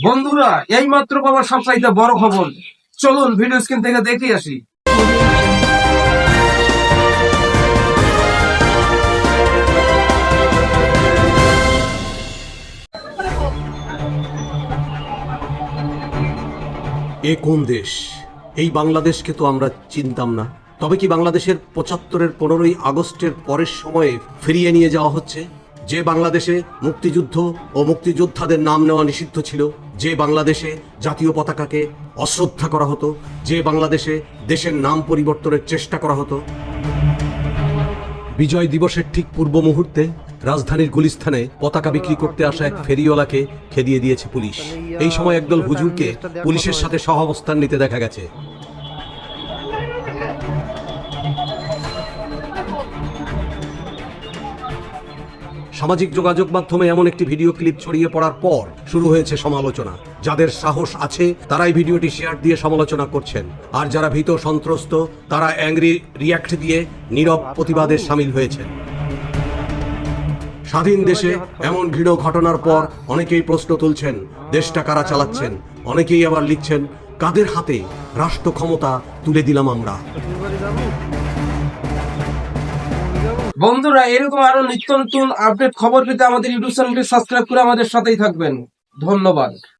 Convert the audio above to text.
বন্ধুরা, এই মাত্র পাওয়া সবচাইতে বড় খবর, চলুন ভিডিও স্ক্রিন থেকে দেখে আসি। এ কোন দেশ? এই বাংলাদেশকে তো আমরা চিনতাম না। তবে কি বাংলাদেশের ৭৫-এর ১৫ই আগস্টের পরের সময়ে ফিরিয়ে নিয়ে যাওয়া হচ্ছে? যে বাংলাদেশে মুক্তিযুদ্ধ ও মুক্তিযোদ্ধাদের নাম নেওয়া নিষিদ্ধ ছিল, যে বাংলাদেশে জাতীয় পতাকাকে অশ্রদ্ধা করা হতো, যে বাংলাদেশে দেশের নাম পরিবর্তনের চেষ্টা করা হতো। বিজয় দিবসের ঠিক পূর্ব মুহূর্তে রাজধানীর গুলিস্তানে পতাকা বিক্রি করতে আসা এক ফেরিওয়ালাকে খেদিয়ে দিয়েছে পুলিশ। এই সময় একদল হুজুরকে পুলিশের সাথে সহাবস্থান নিতে দেখা গেছে। সামাজিক যোগাযোগ মাধ্যমে এমন একটি ভিডিও ক্লিপ ছড়িয়ে পড়ার পর শুরু হয়েছে সমালোচনা। যাদের সাহস আছে তারাই ভিডিওটি শেয়ার দিয়ে সমালোচনা করছেন, আর যারা ভীত সন্ত্রস্ত তারা অ্যাংরি রিয়্যাক্ট দিয়ে নীরব প্রতিবাদে সামিল হয়েছেন। স্বাধীন দেশে এমন ঘৃণ্য ঘটনার পর অনেকেই প্রশ্ন তুলছেন, দেশটা কারা চালাচ্ছেন? অনেকেই আবার লিখছেন, কাদের হাতে রাষ্ট্র ক্ষমতা তুলে দিলাম আমরা। বন্ধুরা, এরকম আরো নিত্য নতুন আপডেট খবর পেতে আমাদের ইউটিউব চ্যানেলটি সাবস্ক্রাইব করে আমাদের সাথেই থাকবেন। ধন্যবাদ।